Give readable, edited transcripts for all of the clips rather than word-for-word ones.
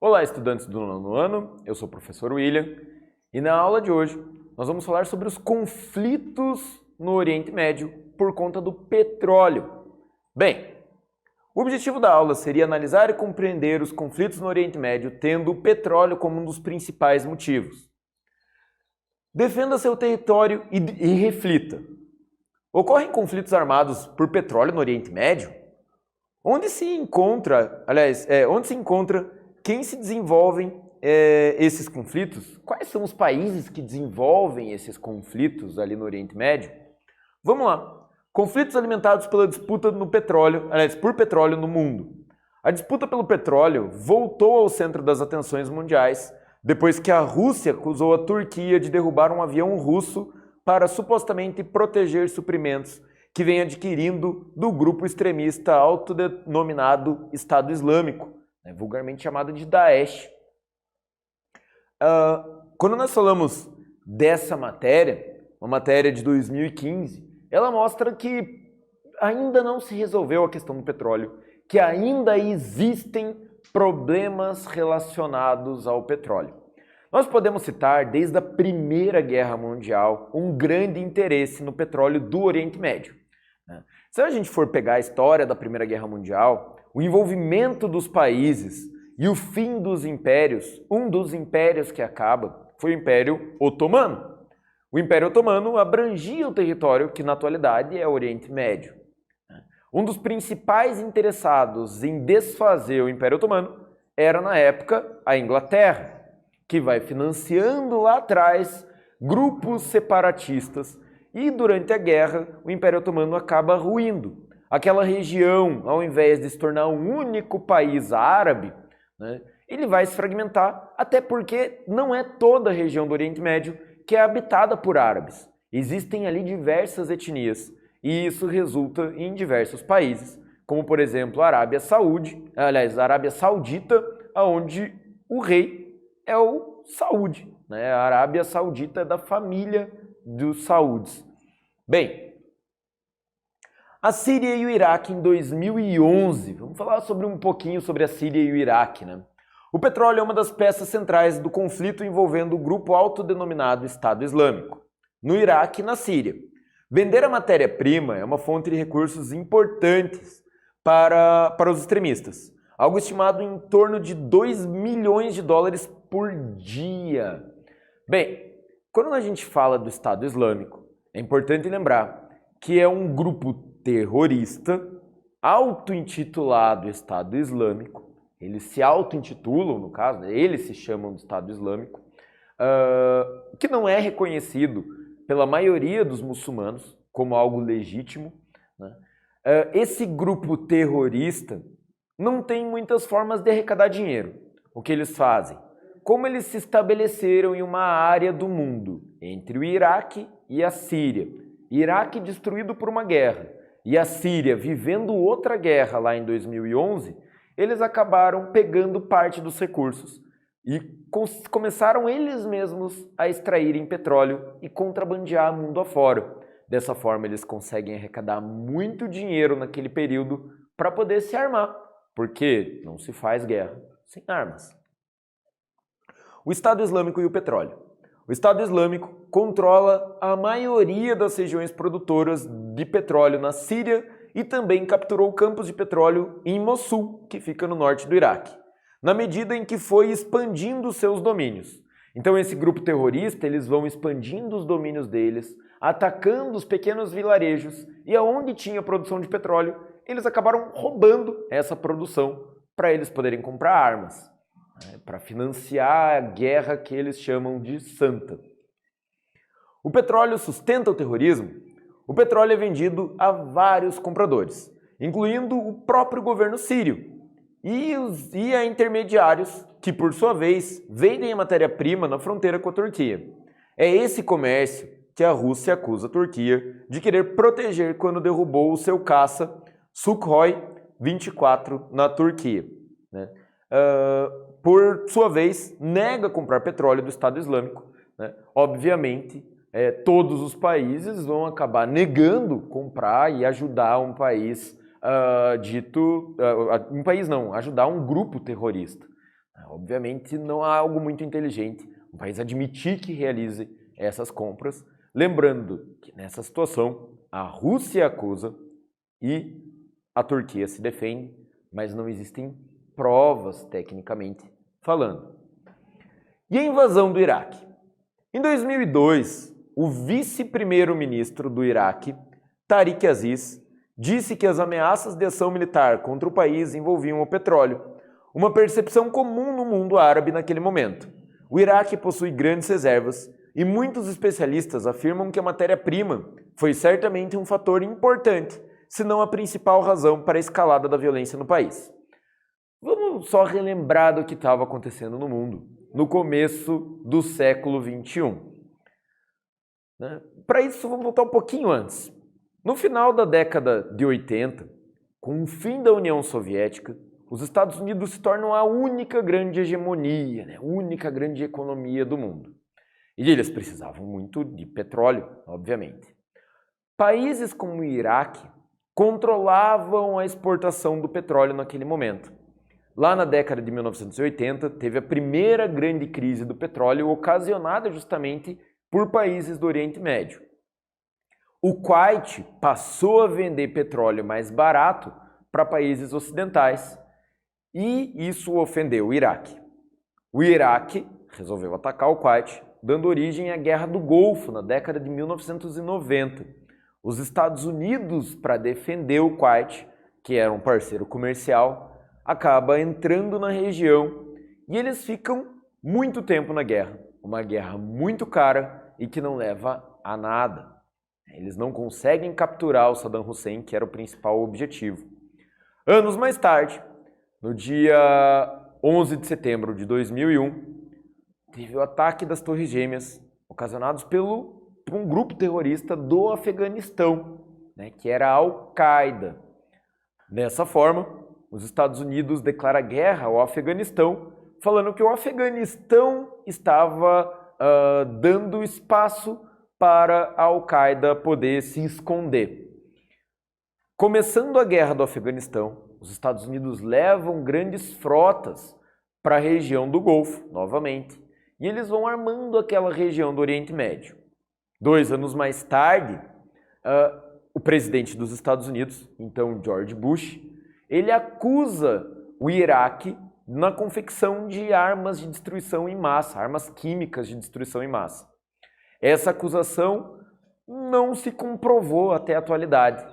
Olá, estudantes do nono ano, eu sou o professor William e na aula de hoje nós vamos falar sobre os conflitos no Oriente Médio por conta do petróleo. Bem, o objetivo da aula seria analisar e compreender os conflitos no Oriente Médio tendo o petróleo como um dos principais motivos. Defenda seu território e reflita. Ocorrem conflitos armados por petróleo no Oriente Médio? Onde se encontra quem se desenvolvem esses conflitos? Quais são os países que desenvolvem esses conflitos ali no Oriente Médio? Vamos lá. Conflitos alimentados pela disputa por petróleo no mundo. A disputa pelo petróleo voltou ao centro das atenções mundiais depois que a Rússia acusou a Turquia de derrubar um avião russo para supostamente proteger suprimentos que vem adquirindo do grupo extremista autodenominado Estado Islâmico, vulgarmente chamado de Daesh. Quando nós falamos dessa matéria, uma matéria de 2015, ela mostra que ainda não se resolveu a questão do petróleo, que ainda existem problemas relacionados ao petróleo. Nós podemos citar, desde a Primeira Guerra Mundial, um grande interesse no petróleo do Oriente Médio. Se a gente for pegar a história da Primeira Guerra Mundial, o envolvimento dos países e o fim dos impérios, um dos impérios que acaba foi o Império Otomano. O Império Otomano abrangia o território que na atualidade é o Oriente Médio. Um dos principais interessados em desfazer o Império Otomano era, na época, a Inglaterra, que vai financiando lá atrás grupos separatistas e durante a guerra o Império Otomano acaba ruindo. Aquela região, ao invés de se tornar um único país árabe, ele vai se fragmentar, até porque não é toda a região do Oriente Médio que é habitada por árabes. Existem ali diversas etnias e isso resulta em diversos países, como por exemplo a Arábia Saudita, onde o rei é o Saúde. A Arábia Saudita é da família dos Saúdes. Bem, a Síria e o Iraque em 2011. Vamos falar um pouquinho sobre a Síria e o Iraque. O petróleo é uma das peças centrais do conflito envolvendo o grupo autodenominado Estado Islâmico, no Iraque e na Síria. Vender a matéria-prima é uma fonte de recursos importantes para os extremistas, algo estimado em torno de 2 milhões de dólares por dia. Bem, quando a gente fala do Estado Islâmico, é importante lembrar que é um grupo terrorista auto-intitulado Estado Islâmico. Eles se auto-intitulam, no caso, eles se chamam de Estado Islâmico, que não é reconhecido pela maioria dos muçulmanos como algo legítimo. Esse grupo terrorista não tem muitas formas de arrecadar dinheiro. O que eles fazem? Como eles se estabeleceram em uma área do mundo, entre o Iraque e a Síria. Iraque destruído por uma guerra e a Síria vivendo outra guerra lá em 2011, eles acabaram pegando parte dos recursos e começaram eles mesmos a extraírem petróleo e contrabandear mundo afora. Dessa forma eles conseguem arrecadar muito dinheiro naquele período para poder se armar, porque não se faz guerra sem armas. O Estado Islâmico e o petróleo. O Estado Islâmico controla a maioria das regiões produtoras de petróleo na Síria e também capturou campos de petróleo em Mossul, que fica no norte do Iraque, na medida em que foi expandindo seus domínios. Então esse grupo terrorista, eles vão expandindo os domínios deles, atacando os pequenos vilarejos e aonde tinha produção de petróleo, eles acabaram roubando essa produção para eles poderem comprar armas, para financiar a guerra que eles chamam de santa. O petróleo sustenta o terrorismo? O petróleo é vendido a vários compradores, incluindo o próprio governo sírio e a intermediários que, por sua vez, vendem a matéria-prima na fronteira com a Turquia. É esse comércio que a Rússia acusa a Turquia de querer proteger quando derrubou o seu caça Sukhoi 24 na Turquia. Por sua vez, nega comprar petróleo do Estado Islâmico. Obviamente, todos os países vão acabar negando comprar e ajudar um país ajudar um grupo terrorista. Obviamente não há algo muito inteligente o país admitir que realize essas compras, lembrando que nessa situação a Rússia acusa e a Turquia se defende, mas não existem provas tecnicamente falando. E a invasão do Iraque? Em 2002, o vice-primeiro-ministro do Iraque, Tariq Aziz, disse que as ameaças de ação militar contra o país envolviam o petróleo, uma percepção comum no mundo árabe naquele momento. O Iraque possui grandes reservas e muitos especialistas afirmam que a matéria-prima foi certamente um fator importante, se não a principal razão para a escalada da violência no país. Vamos só relembrar do que estava acontecendo no mundo no começo do século XXI. Para isso, vamos voltar um pouquinho antes. No final da década de 80, com o fim da União Soviética, os Estados Unidos se tornam a única grande hegemonia, a única grande economia do mundo. E eles precisavam muito de petróleo, obviamente. Países como o Iraque controlavam a exportação do petróleo naquele momento. Lá na década de 1980, teve a primeira grande crise do petróleo, ocasionada justamente por países do Oriente Médio. O Kuwait passou a vender petróleo mais barato para países ocidentais e isso ofendeu o Iraque. O Iraque resolveu atacar o Kuwait, dando origem à Guerra do Golfo na década de 1990. Os Estados Unidos, para defender o Kuwait, que era um parceiro comercial, acaba entrando na região e eles ficam muito tempo na guerra. Uma guerra muito cara e que não leva a nada. Eles não conseguem capturar o Saddam Hussein, que era o principal objetivo. Anos mais tarde, no dia 11 de setembro de 2001, teve o ataque das Torres Gêmeas, ocasionados por um grupo terrorista do Afeganistão, que era a Al-Qaeda. Dessa forma, os Estados Unidos declaram guerra ao Afeganistão, falando que o Afeganistão estava dando espaço para a Al-Qaeda poder se esconder. Começando a guerra do Afeganistão, os Estados Unidos levam grandes frotas para a região do Golfo, novamente, e eles vão armando aquela região do Oriente Médio. 2 anos mais tarde, o presidente dos Estados Unidos, então George Bush, ele acusa o Iraque na confecção de armas de destruição em massa, armas químicas de destruição em massa. Essa acusação não se comprovou até a atualidade.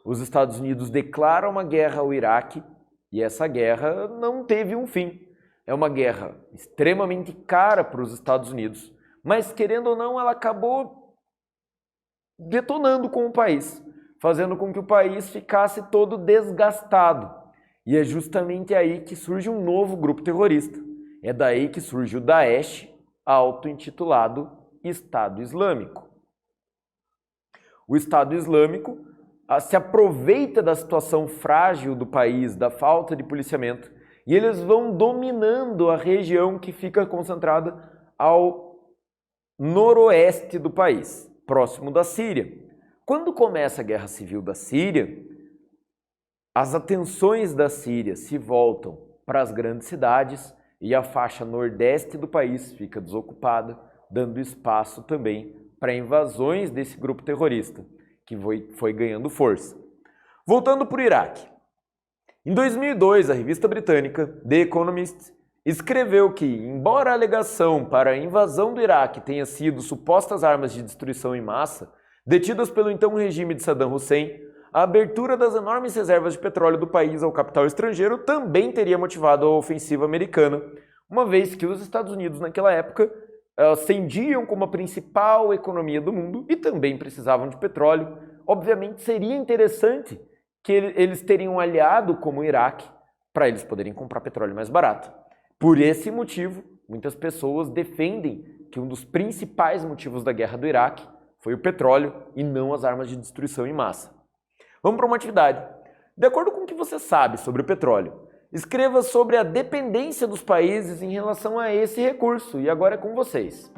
Os Estados Unidos declaram uma guerra ao Iraque e essa guerra não teve um fim. É uma guerra extremamente cara para os Estados Unidos, mas querendo ou não, ela acabou detonando com o país, fazendo com que o país ficasse todo desgastado. E é justamente aí que surge um novo grupo terrorista. É daí que surge o Daesh, auto-intitulado Estado Islâmico. O Estado Islâmico se aproveita da situação frágil do país, da falta de policiamento, e eles vão dominando a região que fica concentrada ao noroeste do país, próximo da Síria. Quando começa a Guerra Civil da Síria, as atenções da Síria se voltam para as grandes cidades e a faixa nordeste do país fica desocupada, dando espaço também para invasões desse grupo terrorista, que foi ganhando força. Voltando para o Iraque. Em 2002, a revista britânica The Economist escreveu que, embora a alegação para a invasão do Iraque tenha sido supostas armas de destruição em massa, detidas pelo então regime de Saddam Hussein, a abertura das enormes reservas de petróleo do país ao capital estrangeiro também teria motivado a ofensiva americana, uma vez que os Estados Unidos, naquela época, ascendiam como a principal economia do mundo e também precisavam de petróleo. Obviamente seria interessante que eles teriam um aliado como o Iraque para eles poderem comprar petróleo mais barato. Por esse motivo, muitas pessoas defendem que um dos principais motivos da guerra do Iraque foi o petróleo e não as armas de destruição em massa. Vamos para uma atividade. De acordo com o que você sabe sobre o petróleo, escreva sobre a dependência dos países em relação a esse recurso. E agora é com vocês.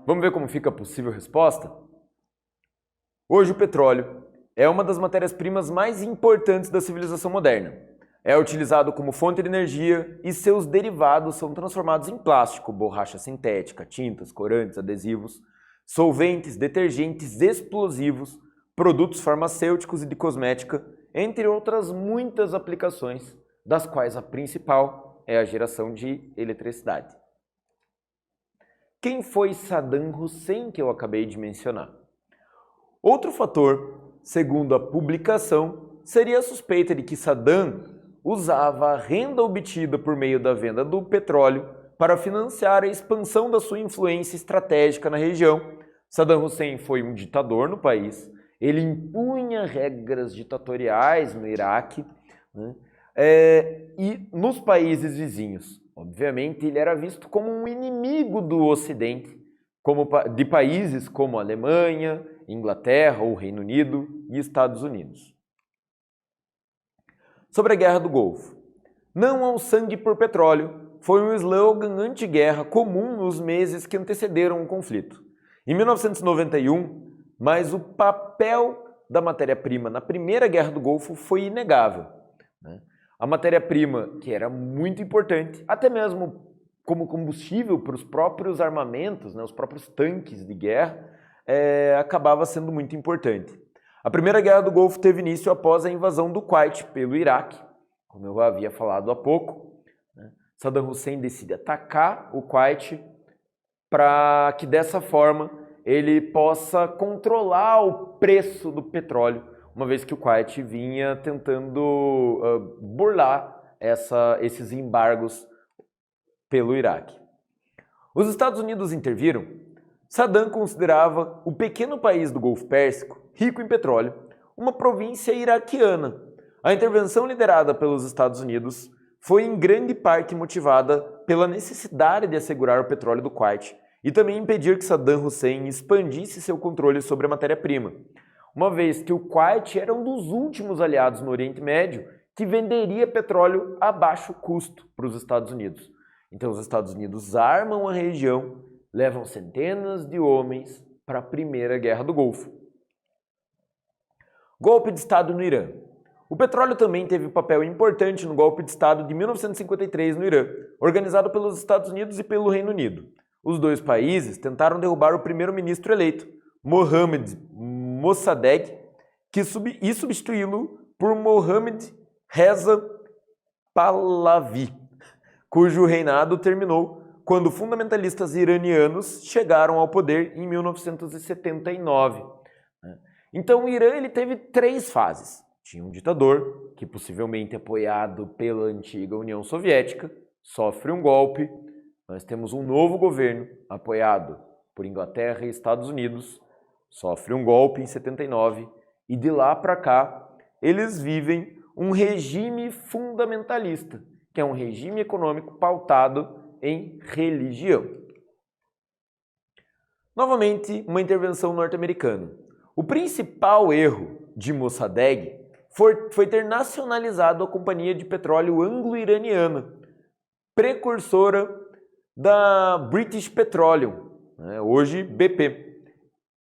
Vamos ver como fica a possível resposta? Hoje o petróleo é uma das matérias-primas mais importantes da civilização moderna. É utilizado como fonte de energia e seus derivados são transformados em plástico, borracha sintética, tintas, corantes, adesivos, solventes, detergentes, explosivos, produtos farmacêuticos e de cosmética, entre outras muitas aplicações, das quais a principal é a geração de eletricidade. Quem foi Saddam Hussein que eu acabei de mencionar? Outro fator, segundo a publicação, seria a suspeita de que Saddam usava a renda obtida por meio da venda do petróleo para financiar a expansão da sua influência estratégica na região. Saddam Hussein foi um ditador no país, ele impunha regras ditatoriais no Iraque, né? E nos países vizinhos. Obviamente, ele era visto como um inimigo do Ocidente, de países como Alemanha, Inglaterra, ou Reino Unido e Estados Unidos. Sobre a Guerra do Golfo. Não ao sangue por petróleo foi um slogan anti-guerra comum nos meses que antecederam o conflito. Em 1991, mas o papel da matéria-prima na Primeira Guerra do Golfo foi inegável, né? A matéria-prima, que era muito importante, até mesmo como combustível para os próprios armamentos, né, os próprios tanques de guerra, acabava sendo muito importante. A Primeira Guerra do Golfo teve início após a invasão do Kuwait pelo Iraque, como eu havia falado há pouco, né? Saddam Hussein decide atacar o Kuwait para que dessa forma ele possa controlar o preço do petróleo, uma vez que o Kuwait vinha tentando burlar esses embargos pelo Iraque. Os Estados Unidos interviram. Saddam considerava o pequeno país do Golfo Pérsico, rico em petróleo, uma província iraquiana. A intervenção liderada pelos Estados Unidos foi em grande parte motivada pela necessidade de assegurar o petróleo do Kuwait e também impedir que Saddam Hussein expandisse seu controle sobre a matéria-prima, uma vez que o Kuwait era um dos últimos aliados no Oriente Médio que venderia petróleo a baixo custo para os Estados Unidos. Então os Estados Unidos armam a região, levam centenas de homens para a Primeira Guerra do Golfo. Golpe de Estado no Irã. O petróleo também teve um papel importante no golpe de Estado de 1953 no Irã, organizado pelos Estados Unidos e pelo Reino Unido. Os dois países tentaram derrubar o primeiro-ministro eleito, Mohammad Mossadegh, e substituí-lo por Mohammad Reza Pahlavi, cujo reinado terminou quando fundamentalistas iranianos chegaram ao poder em 1979. Então o Irã ele teve 3 fases. Tinha um ditador, que possivelmente apoiado pela antiga União Soviética, sofre um golpe. Nós temos um novo governo, apoiado por Inglaterra e Estados Unidos, sofre um golpe em 79, e de lá para cá eles vivem um regime fundamentalista, que é um regime econômico pautado em religião. Novamente, uma intervenção norte-americana. O principal erro de Mossadegh foi ter nacionalizado a Companhia de Petróleo Anglo-Iraniana, precursora da British Petroleum, hoje BP,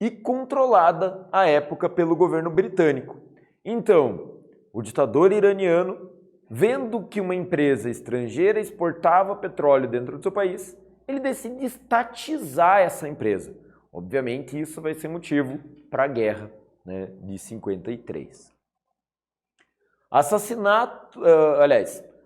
e controlada à época pelo governo britânico. Então, o ditador iraniano, vendo que uma empresa estrangeira exportava petróleo dentro do seu país, ele decide estatizar essa empresa. Obviamente, isso vai ser motivo para a guerra, de 53.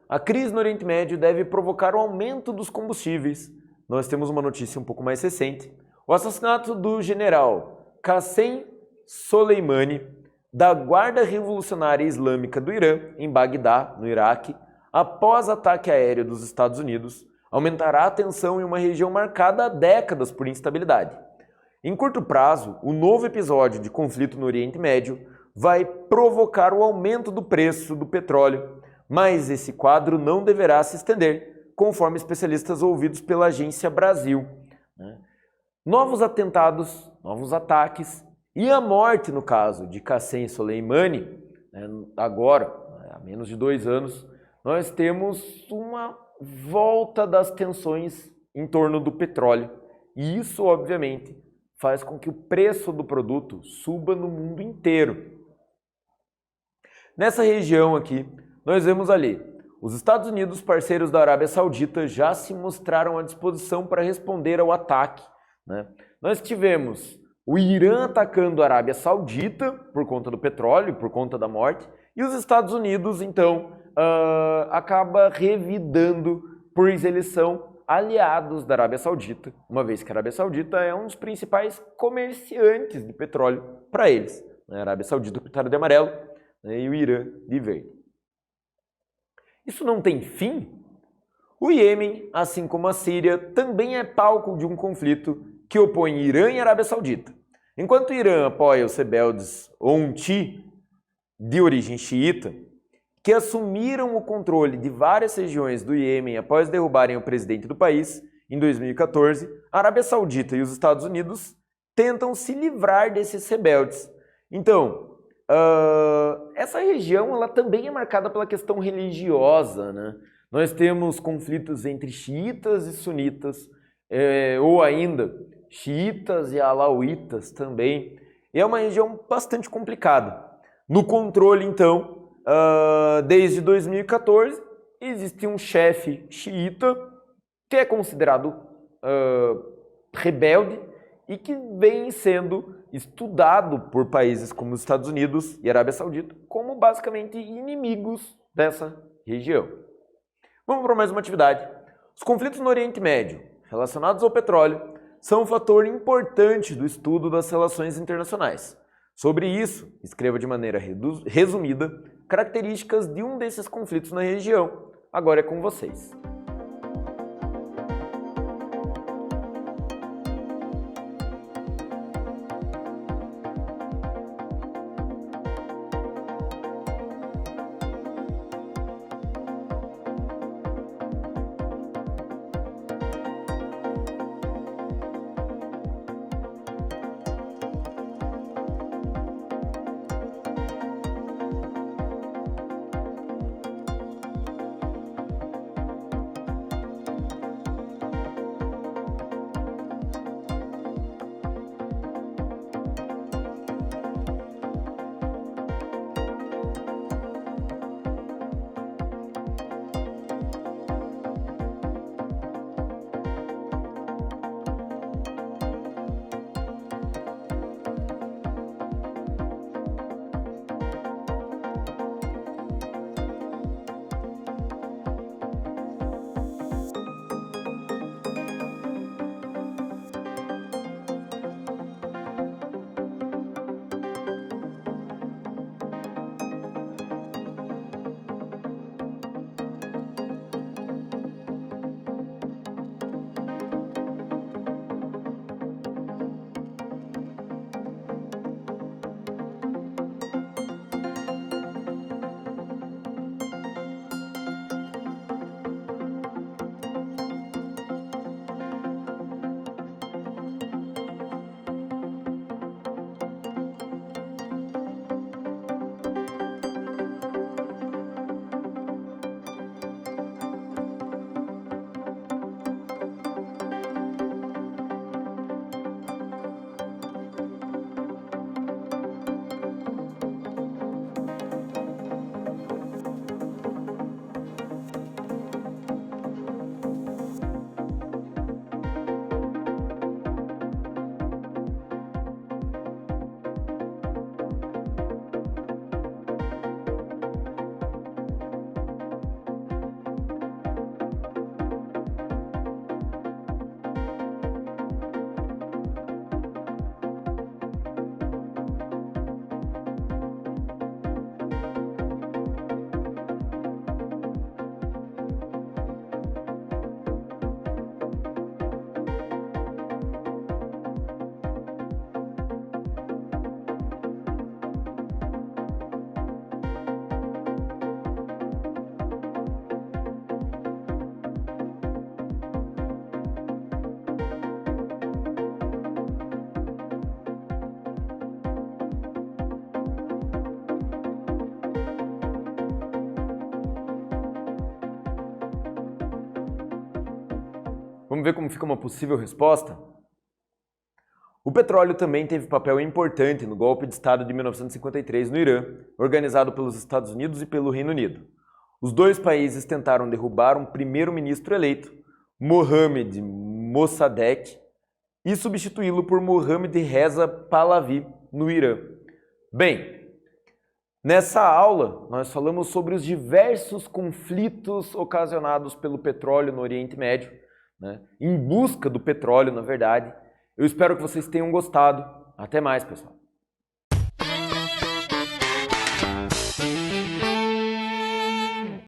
A crise no Oriente Médio deve provocar o aumento dos combustíveis. Nós temos uma notícia um pouco mais recente. O assassinato do general Qassem Soleimani, da Guarda Revolucionária Islâmica do Irã, em Bagdá, no Iraque, após ataque aéreo dos Estados Unidos, aumentará a tensão em uma região marcada há décadas por instabilidade. Em curto prazo, o novo episódio de conflito no Oriente Médio vai provocar o aumento do preço do petróleo, mas esse quadro não deverá se estender, conforme especialistas ouvidos pela Agência Brasil. Novos atentados, novos ataques e a morte, no caso de Qassem Soleimani, agora, há menos de 2 anos, nós temos uma volta das tensões em torno do petróleo E isso, obviamente, faz com que o preço do produto suba no mundo inteiro. Nessa região aqui, nós vemos ali, os Estados Unidos, parceiros da Arábia Saudita, já se mostraram à disposição para responder ao ataque, né? Nós tivemos o Irã atacando a Arábia Saudita por conta do petróleo, por conta da morte, e os Estados Unidos, então, acaba revidando, pois eles são aliados da Arábia Saudita, uma vez que a Arábia Saudita é um dos principais comerciantes de petróleo para eles. A Arábia Saudita pintada de amarelo, né, e o Irã de verde. Isso não tem fim? O Iêmen, assim como a Síria, também é palco de um conflito que opõe Irã e Arábia Saudita. Enquanto o Irã apoia os rebeldes Houthi, de origem xiita, que assumiram o controle de várias regiões do Iêmen após derrubarem o presidente do país, em 2014, a Arábia Saudita e os Estados Unidos tentam se livrar desses rebeldes. Então, essa região ela também é marcada pela questão religiosa, né? Nós temos conflitos entre xiitas e sunitas, ou ainda xiitas e alauítas também. E é uma região bastante complicada. No controle, então, desde 2014, existe um chefe xiita que é considerado rebelde e que vem sendo estudado por países como os Estados Unidos e Arábia Saudita como basicamente inimigos dessa região. Vamos para mais uma atividade. Os conflitos no Oriente Médio, relacionados ao petróleo, são um fator importante do estudo das relações internacionais. Sobre isso, escreva de maneira resumida características de um desses conflitos na região. Agora é com vocês. Vamos ver como fica uma possível resposta? petróleo também teve papel importante no golpe de Estado de 1953 no Irã, organizado pelos Estados Unidos e pelo Reino Unido. Os dois países tentaram derrubar um primeiro-ministro eleito, Mohammad Mossadegh, e substituí-lo por Mohammad Reza Pahlavi, no Irã. Bem, nessa aula nós falamos sobre os diversos conflitos ocasionados pelo petróleo no Oriente Médio, né? Em busca do petróleo, na verdade. Eu espero que vocês tenham gostado. Até mais, pessoal.